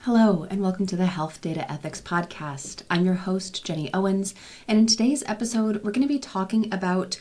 Hello, and welcome to the Health Data Ethics Podcast. I'm your host, Jenny Owens, and in today's episode, we're going to be talking about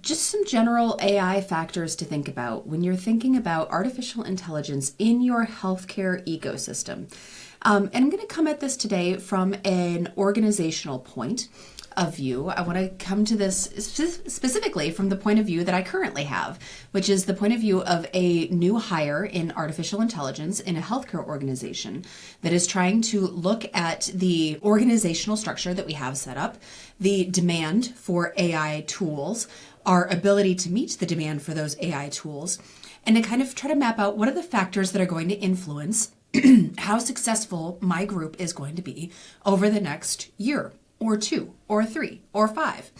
just some general AI factors to think about when you're thinking about artificial intelligence in your healthcare ecosystem. And I'm going to come at this today from an organizational point of view. I want to come to this specifically from the point of view that I currently have, which is the point of view of a new hire in artificial intelligence in a healthcare organization that is trying to look at the organizational structure that we have set up, the demand for AI tools, our ability to meet the demand for those AI tools, and to kind of try to map out what are the factors that are going to influence how successful my group is going to be over the next year or 2 or 3 or 5.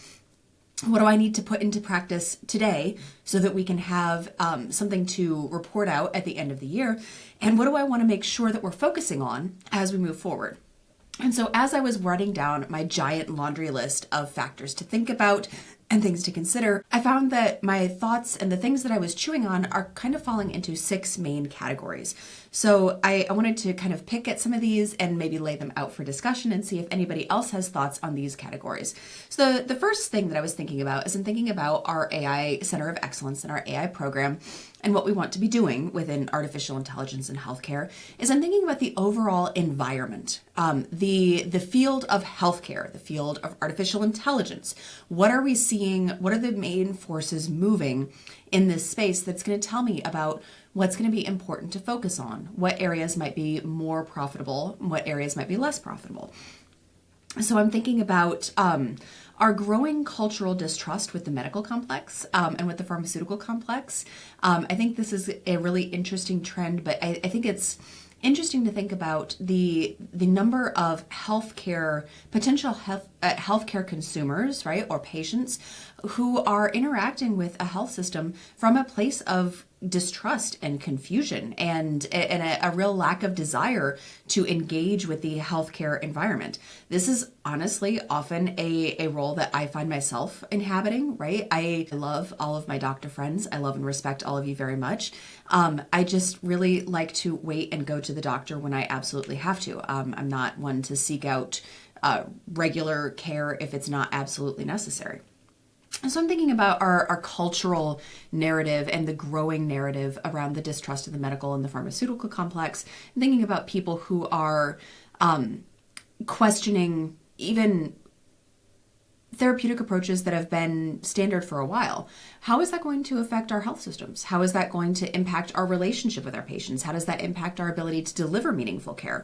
What do I need to put into practice today so that we can have something to report out at the end of the year? And what do I want to make sure that we're focusing on as we move forward? And so as I was writing down my giant laundry list of factors to think about and things to consider, I found that my thoughts and the things that I was chewing on are kind of falling into 6 main categories. So I wanted to kind of pick at some of these and maybe lay them out for discussion and see if anybody else has thoughts on these categories. So the first thing that I was thinking about is I'm thinking about our AI Center of Excellence and our AI program and what we want to be doing within artificial intelligence in healthcare is I'm thinking about the overall environment, the field of healthcare, the field of artificial intelligence. What are we seeing? What are the main forces moving in this space that's going to tell me about what's going to be important to focus on? What areas might be more profitable? What areas might be less profitable? So I'm thinking about our growing cultural distrust with the medical complex and with the pharmaceutical complex. I think this is a really interesting trend, but I think it's interesting to think about the number of potential healthcare consumers, right, or patients who are interacting with a health system from a place of distrust and confusion and a real lack of desire to engage with the healthcare environment. This is honestly often a role that I find myself inhabiting, right? I love all of my doctor friends. I love and respect all of you very much. I just really like to wait and go to the doctor when I absolutely have to. I'm not one to seek out regular care if it's not absolutely necessary. And so I'm thinking about our cultural narrative and the growing narrative around the distrust of the medical and the pharmaceutical complex. I'm thinking about people who are questioning even therapeutic approaches that have been standard for a while. How is that going to affect our health systems? How is that going to impact our relationship with our patients? How does that impact our ability to deliver meaningful care?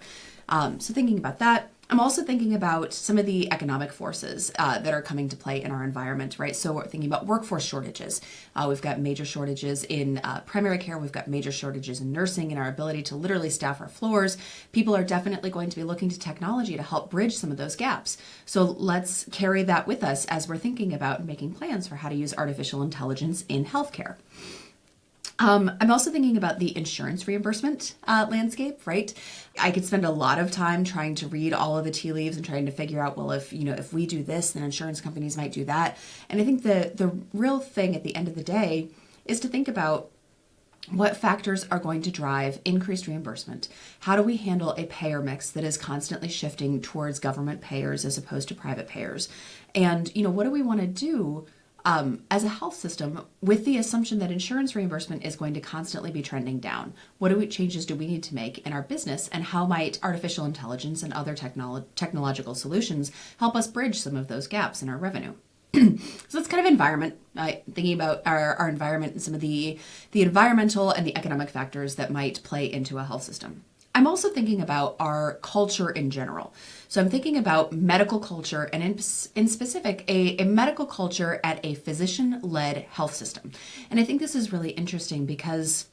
So thinking about that. I'm also thinking about some of the economic forces that are coming to play in our environment, right? So we're thinking about workforce shortages. We've got major shortages in primary care. We've got major shortages in nursing and our ability to literally staff our floors. People are definitely going to be looking to technology to help bridge some of those gaps. So let's carry that with us as we're thinking about making plans for how to use artificial intelligence in healthcare. I'm also thinking about the insurance reimbursement landscape, right? I could spend a lot of time trying to read all of the tea leaves and trying to figure out, well, if we do this, then insurance companies might do that. And I think the real thing at the end of the day is to think about what factors are going to drive increased reimbursement. How do we handle a payer mix that is constantly shifting towards government payers as opposed to private payers? And, what do we want to do as a health system with the assumption that insurance reimbursement is going to constantly be trending down? What changes do we need to make in our business, and how might artificial intelligence and other technological solutions help us bridge some of those gaps in our revenue? So that's kind of environment, thinking about our environment and some of the environmental and the economic factors that might play into a health system. I'm also thinking about our culture in general. So I'm thinking about medical culture and in specific, a medical culture at a physician-led health system. And I think this is really interesting because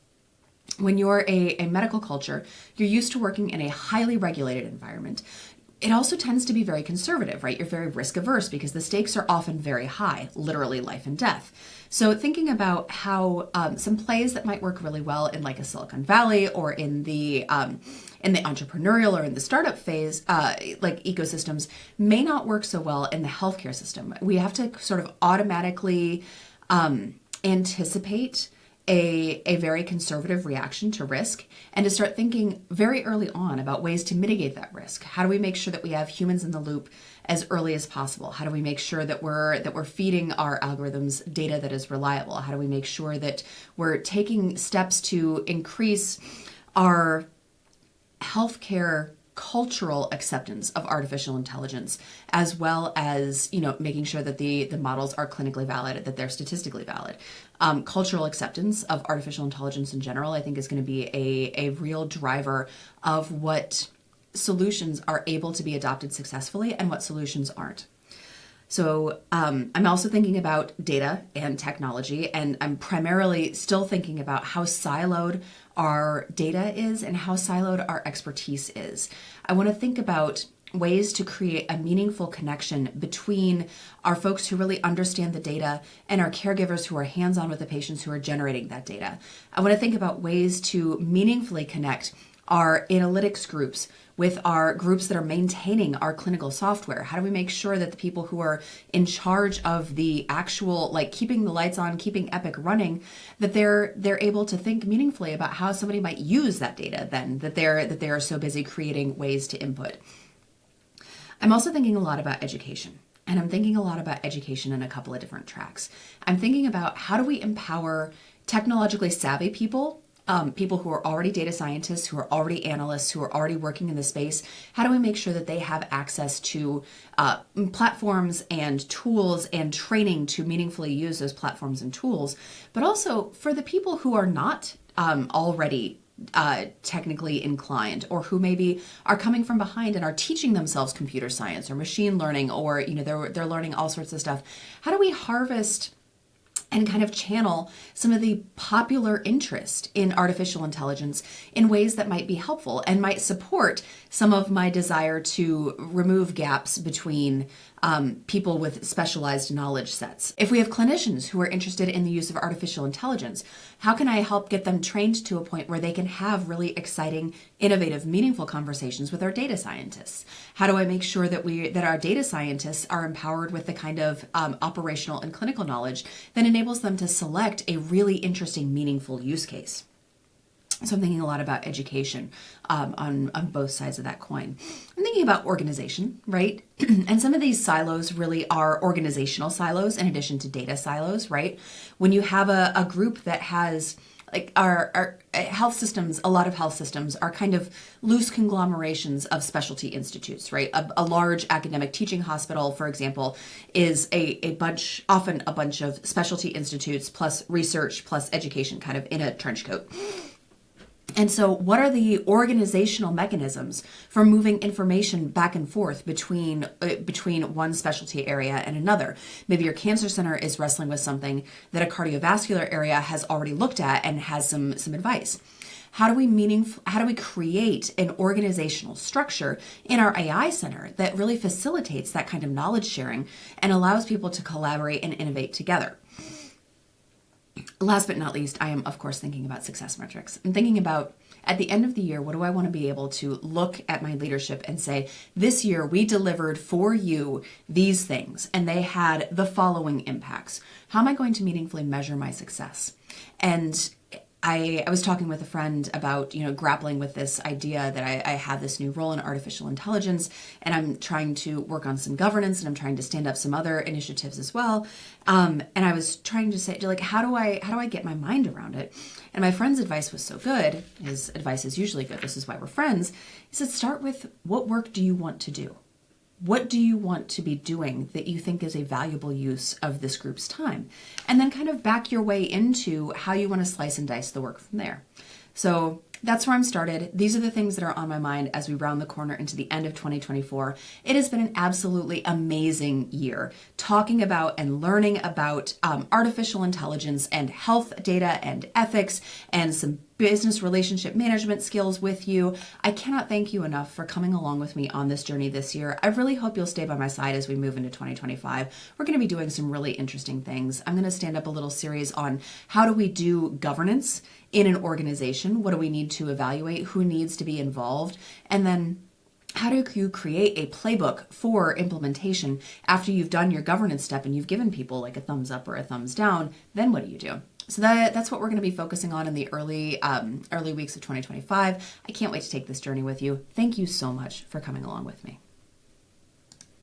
when you're a medical culture, you're used to working in a highly regulated environment. It also tends to be very conservative, right? You're very risk averse because the stakes are often very high, literally life and death. So thinking about how some plays that might work really well in like a Silicon Valley or in the entrepreneurial or in the startup phase, like ecosystems, may not work so well in the healthcare system. We have to sort of automatically anticipate a very conservative reaction to risk and to start thinking very early on about ways to mitigate that risk. How do we make sure that we have humans in the loop as early as possible? How do we make sure that we're feeding our algorithms data that is reliable? How do we make sure that we're taking steps to increase our healthcare cultural acceptance of artificial intelligence, as well as, making sure that the models are clinically valid, that they're statistically valid. Cultural acceptance of artificial intelligence in general, I think, is going to be a real driver of what solutions are able to be adopted successfully and what solutions aren't. So I'm also thinking about data and technology, and I'm primarily still thinking about how siloed our data is and how siloed our expertise is. I want to think about ways to create a meaningful connection between our folks who really understand the data and our caregivers who are hands-on with the patients who are generating that data. I want to think about ways to meaningfully connect our analytics groups with our groups that are maintaining our clinical software. How do we make sure that the people who are in charge of the actual, keeping the lights on, keeping Epic running, that they're able to think meaningfully about how somebody might use that data then, that they are so busy creating ways to input. I'm also thinking a lot about education. And I'm thinking a lot about education in a couple of different tracks. I'm thinking about how do we empower technologically savvy people, people who are already data scientists, who are already analysts, who are already working in the space. How do we make sure that they have access to platforms and tools and training to meaningfully use those platforms and tools? But also for the people who are not already technically inclined, or who maybe are coming from behind and are teaching themselves computer science or machine learning, or they're learning all sorts of stuff. How do we harvest and kind of channel some of the popular interest in artificial intelligence in ways that might be helpful and might support some of my desire to remove gaps between people with specialized knowledge sets? If we have clinicians who are interested in the use of artificial intelligence, how can I help get them trained to a point where they can have really exciting, innovative, meaningful conversations with our data scientists? How do I make sure that our data scientists are empowered with the kind of operational and clinical knowledge that enables them to select a really interesting, meaningful use case? So I'm thinking a lot about education on both sides of that coin. I'm thinking about organization, right? And some of these silos really are organizational silos in addition to data silos, right? When you have a group that has, our health systems, a lot of health systems are kind of loose conglomerations of specialty institutes, right? A large academic teaching hospital, for example, is often a bunch of specialty institutes plus research plus education kind of in a trench coat. And so what are the organizational mechanisms for moving information back and forth between one specialty area and another? Maybe your cancer center is wrestling with something that a cardiovascular area has already looked at and has some advice. How do we create an organizational structure in our AI center that really facilitates that kind of knowledge sharing and allows people to collaborate and innovate together? Last but not least, I am, of course, thinking about success metrics. I'm thinking about, at the end of the year, what do I want to be able to look at my leadership and say, this year we delivered for you these things, and they had the following impacts. How am I going to meaningfully measure my success? And I was talking with a friend about, grappling with this idea that I have this new role in artificial intelligence, and I'm trying to work on some governance, and I'm trying to stand up some other initiatives as well. And I was trying to say, how do I get my mind around it? And my friend's advice was so good. His advice is usually good. This is why we're friends. He said, start with, what work do you want to do? What do you want to be doing that you think is a valuable use of this group's time? And then kind of back your way into how you want to slice and dice the work from there. So that's where I'm started. These are the things that are on my mind as we round the corner into the end of 2024. It has been an absolutely amazing year talking about and learning about artificial intelligence and health data and ethics and some business relationship management skills with you. I cannot thank you enough for coming along with me on this journey this year. I really hope you'll stay by my side as we move into 2025. We're going to be doing some really interesting things. I'm going to stand up a little series on how do we do governance in an organization? What do we need to evaluate? Who needs to be involved? And then how do you create a playbook for implementation after you've done your governance step and you've given people like a thumbs up or a thumbs down? Then what do you do? So that's what we're going to be focusing on in the early weeks of 2025. I can't wait to take this journey with you. Thank you so much for coming along with me.